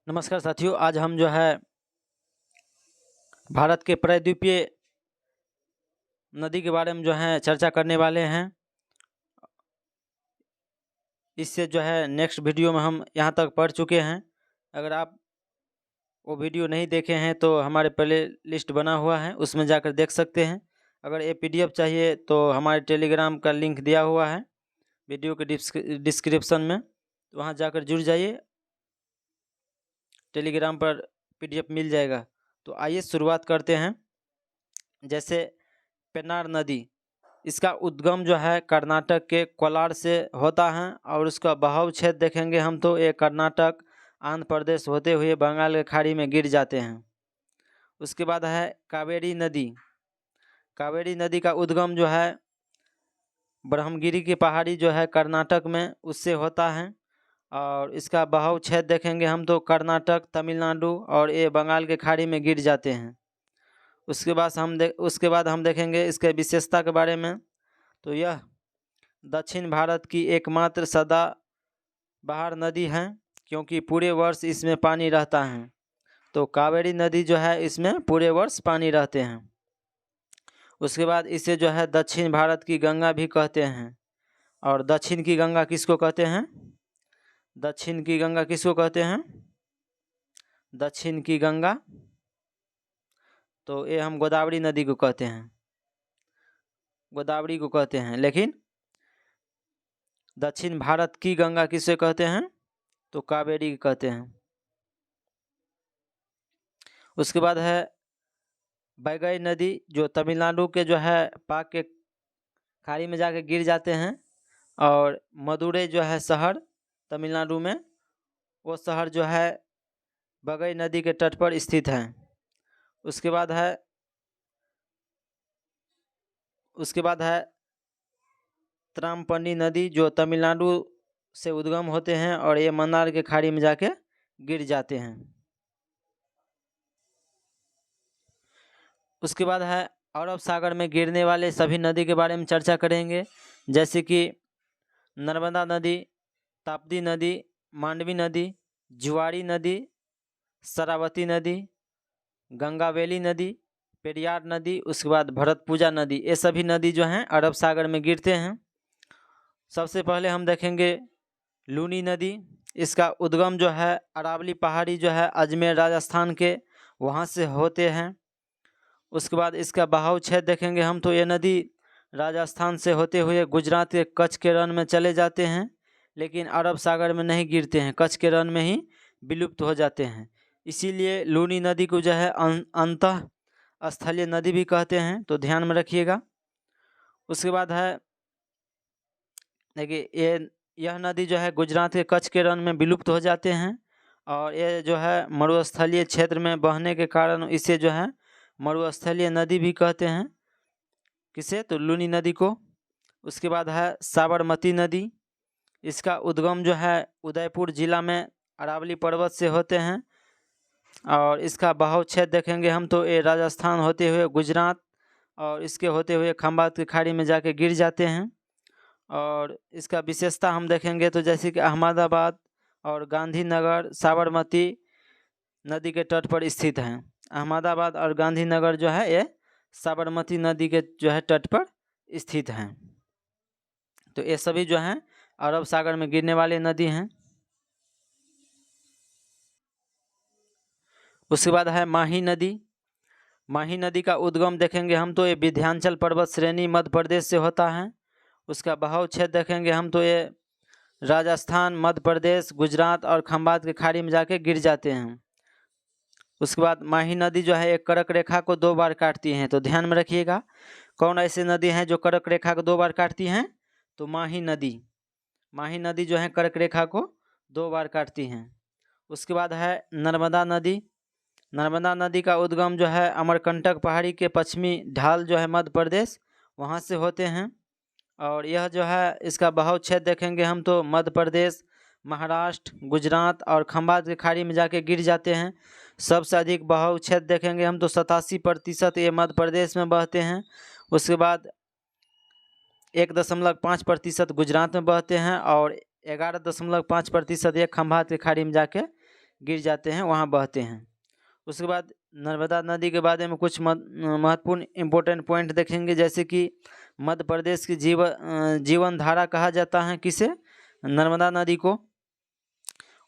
नमस्कार साथियों, आज हम जो है भारत के प्रायद्वीपीय नदी के बारे में जो है चर्चा करने वाले हैं। इससे जो है नेक्स्ट वीडियो में हम यहाँ तक पढ़ चुके हैं। अगर आप वो वीडियो नहीं देखे हैं तो हमारे प्ले लिस्ट बना हुआ है, उसमें जाकर देख सकते हैं। अगर ये PDF चाहिए तो हमारे टेलीग्राम का लिंक दिया हुआ है वीडियो के डिस्क्रिप्शन में, तो वहाँ जाकर जुड़ जाइए, टेलीग्राम पर PDF मिल जाएगा। तो आइए शुरुआत करते हैं। जैसे पेन्नार नदी, इसका उद्गम जो है कर्नाटक के कोलार से होता है और उसका बहाव क्षेत्र देखेंगे हम तो ये कर्नाटक, आंध्र प्रदेश होते हुए बंगाल की खाड़ी में गिर जाते हैं। उसके बाद है कावेरी नदी। कावेरी नदी का उद्गम जो है ब्रह्मगिरी की पहाड़ी जो है कर्नाटक में उससे होता है और इसका बहाव क्षेत्र देखेंगे हम तो कर्नाटक, तमिलनाडु और ये बंगाल के खाड़ी में गिर जाते हैं। उसके बाद हम देखेंगे इसके विशेषता के बारे में। तो यह दक्षिण भारत की एकमात्र सदाबहार नदी है क्योंकि पूरे वर्ष इसमें पानी रहता है। तो कावेरी नदी जो है इसमें पूरे वर्ष पानी रहते हैं। उसके बाद इसे जो है दक्षिण भारत की गंगा भी कहते हैं। और दक्षिण की गंगा किसको कहते हैं? दक्षिण की गंगा किसको कहते हैं? दक्षिण की गंगा तो ये हम गोदावरी नदी को कहते हैं, गोदावरी को कहते हैं। लेकिन दक्षिण भारत की गंगा किसे कहते हैं? तो कावेरी कहते हैं। उसके बाद है बैगई नदी, जो तमिलनाडु के जो है पाक के खाड़ी में जाके गिर जाते हैं और मदुरै जो है शहर तमिलनाडु में, वो शहर जो है बैगई नदी के तट पर स्थित है। उसके बाद है त्रामपनी नदी, जो तमिलनाडु से उद्गम होते हैं और ये मन्नार के खाड़ी में जाके गिर जाते हैं। उसके बाद है अरब सागर में गिरने वाले सभी नदी के बारे में चर्चा करेंगे, जैसे कि नर्मदा नदी, ताप्ती नदी, मांडवी नदी, जुआरी नदी, शरावती नदी, गंगावेली नदी, पेरियार नदी, उसके बाद भरतपुजा नदी। ये सभी नदी जो हैं अरब सागर में गिरते हैं। सबसे पहले हम देखेंगे लूनी नदी। इसका उद्गम जो है अरावली पहाड़ी जो है अजमेर राजस्थान के वहाँ से होते हैं। उसके बाद इसका बहाव क्षेत्र देखेंगे हम तो ये नदी राजस्थान से होते हुए गुजरात के कच्छ के रण में चले जाते हैं, लेकिन अरब सागर में नहीं गिरते हैं, कच्छ के रण में ही विलुप्त हो जाते हैं। इसीलिए लूनी नदी को जो है अंतः स्थलीय नदी भी कहते हैं, तो ध्यान में रखिएगा। उसके बाद है देखिए यह नदी जो है गुजरात के कच्छ के रण में विलुप्त हो जाते हैं और ये जो है मरुस्थलीय क्षेत्र में बहने के कारण इसे जो है मरुस्थलीय नदी भी कहते हैं। किसे? तो लूनी नदी को। उसके बाद है साबरमती नदी। इसका उद्गम जो है उदयपुर जिला में अरावली पर्वत से होते हैं और इसका बहाव क्षेत्र देखेंगे हम तो ये राजस्थान होते हुए गुजरात और इसके होते हुए खंभात की खाड़ी में जाके गिर जाते हैं। और इसका विशेषता हम देखेंगे तो जैसे कि अहमदाबाद और गांधीनगर साबरमती नदी के तट पर स्थित हैं। अहमदाबाद और गांधीनगर जो है ये साबरमती नदी के जो है तट पर स्थित हैं। तो ये सभी जो हैं अरब सागर में गिरने वाले नदी हैं। उसके बाद है माही नदी। माही नदी का उद्गम देखेंगे हम तो ये विंध्याचल पर्वत श्रेणी मध्य प्रदेश से होता है। उसका बहाव क्षेत्र देखेंगे हम तो ये राजस्थान, मध्य प्रदेश, गुजरात और खंभात की खाड़ी में जाके गिर जाते हैं। उसके बाद माही नदी जो है एक कर्क रेखा को 2 बार काटती हैं, तो ध्यान में रखिएगा। कौन ऐसी नदी हैं जो कर्क रेखा को 2 बार काटती हैं? तो माही नदी। माही नदी जो है कर्क रेखा को 2 बार काटती हैं। उसके बाद है नर्मदा नदी। नर्मदा नदी का उद्गम जो है अमरकंटक पहाड़ी के पश्चिमी ढाल जो है मध्य प्रदेश वहाँ से होते हैं और यह जो है इसका बहाव क्षेत्र देखेंगे हम तो मध्य प्रदेश, महाराष्ट्र, गुजरात और खंभात की खाड़ी में जाके गिर जाते हैं। सबसे अधिक बहाव क्षेत्र देखेंगे हम तो 87% ये मध्य प्रदेश में बहते हैं। उसके बाद 1.5% गुजरात में बहते हैं और 11.5% ये खंभात की खाड़ी में जाके गिर जाते हैं, वहाँ बहते हैं। उसके बाद नर्मदा नदी के बारे में कुछ महत्वपूर्ण इम्पोर्टेंट पॉइंट देखेंगे, जैसे कि मध्य प्रदेश की जीवन धारा कहा जाता है किसे? नर्मदा नदी को।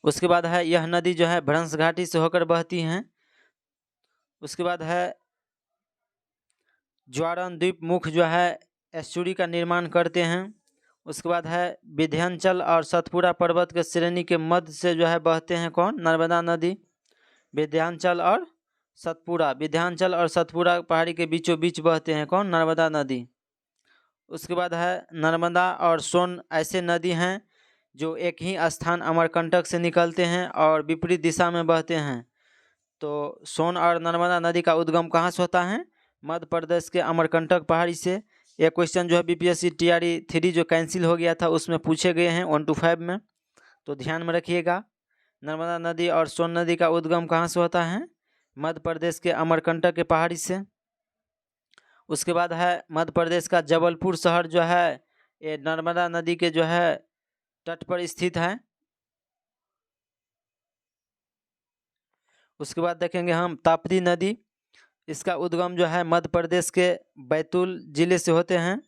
उसके बाद है यह नदी जो है भ्रंश घाटी से होकर बहती हैं। उसके बाद है ज्वारन द्वीप मुख जो है एस्चुरी का निर्माण करते हैं। उसके बाद है विंध्याचल और सतपुड़ा पर्वत के श्रेणी के मध्य से जो है बहते हैं कौन? नर्मदा नदी। विंध्याचल और सतपुड़ा पहाड़ी के बीचों बीच बहते हैं कौन? नर्मदा नदी। उसके बाद है नर्मदा और सोन ऐसे नदी हैं जो एक ही स्थान अमरकंटक से निकलते हैं और विपरीत दिशा में बहते हैं। तो सोन और नर्मदा नदी का उद्गम कहाँ से होता है? मध्य प्रदेश के अमरकंटक पहाड़ी से। यह क्वेश्चन जो है बीपीएससी TRE 3 जो कैंसिल हो गया था उसमें पूछे गए हैं 1 to 5 में, तो ध्यान में रखिएगा। नर्मदा नदी और सोन नदी का उद्गम कहाँ से होता है? मध्य प्रदेश के अमरकंटक के पहाड़ी से। उसके बाद है मध्य प्रदेश का जबलपुर शहर जो है ये नर्मदा नदी के जो है तट पर स्थित है। उसके बाद देखेंगे हम ताप्ती नदी। इसका उद्गम जो है मध्य प्रदेश के बैतूल जिले से होते हैं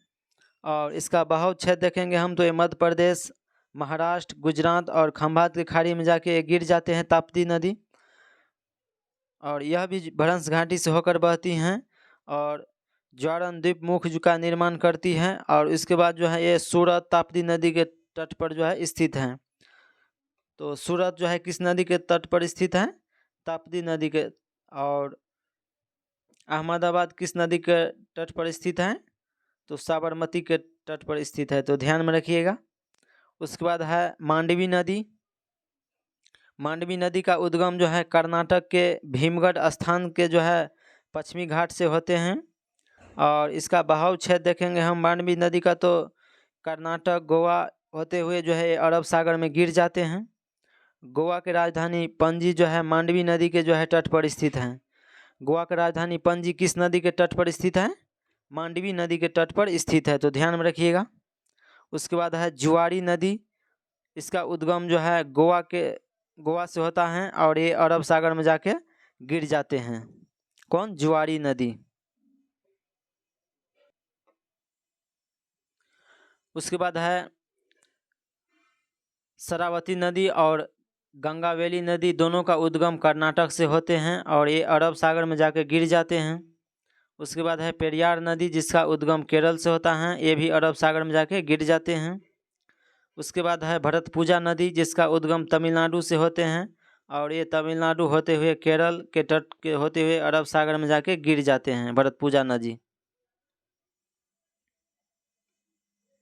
और इसका बहाव क्षेत्र देखेंगे हम तो ये मध्य प्रदेश, महाराष्ट्र, गुजरात और खंभात की खाड़ी में जाके गिर जाते हैं ताप्ती नदी। और यह भी भ्रंश घाटी से होकर बहती हैं और ज्वारन द्वीप मुख का निर्माण करती हैं। और इसके बाद जो है ये सूरत ताप्ती नदी के तट पर जो है स्थित हैं। तो सूरत जो है किस नदी के तट पर स्थित है? ताप्ती नदी के। और अहमदाबाद किस नदी के तट पर स्थित है? तो साबरमती के तट पर स्थित है, तो ध्यान में रखिएगा। उसके बाद है मांडवी नदी। मांडवी नदी का उद्गम जो है कर्नाटक के भीमगढ़ स्थान के जो है पश्चिमी घाट से होते हैं और इसका बहाव क्षेत्र देखेंगे हम मांडवी नदी का तो कर्नाटक, गोवा होते हुए जो है अरब सागर में गिर जाते हैं। गोवा की राजधानी पणजी जो है मांडवी नदी के जो है तट पर स्थित है। गोवा की राजधानी पणजी किस नदी के तट पर स्थित है? मांडवी नदी के तट पर स्थित है, तो ध्यान में रखिएगा। उसके बाद है जुआरी नदी। इसका उद्गम जो है गोवा से होता है और ये अरब सागर में जाके गिर जाते हैं। कौन? जुआरी नदी। उसके बाद है शरावती नदी और गंगावेली नदी, दोनों का उद्गम कर्नाटक से होते हैं और ये अरब सागर में जाकर गिर जाते हैं। उसके बाद है पेरियार नदी जिसका उद्गम केरल से होता है, ये भी अरब सागर में जाके गिर जाते हैं। उसके बाद है भरतपुजा नदी जिसका उद्गम तमिलनाडु से होते हैं और ये तमिलनाडु होते हुए केरल के तट के होते हुए अरब सागर में जाके गिर जाते हैं, भरतपुजा नदी।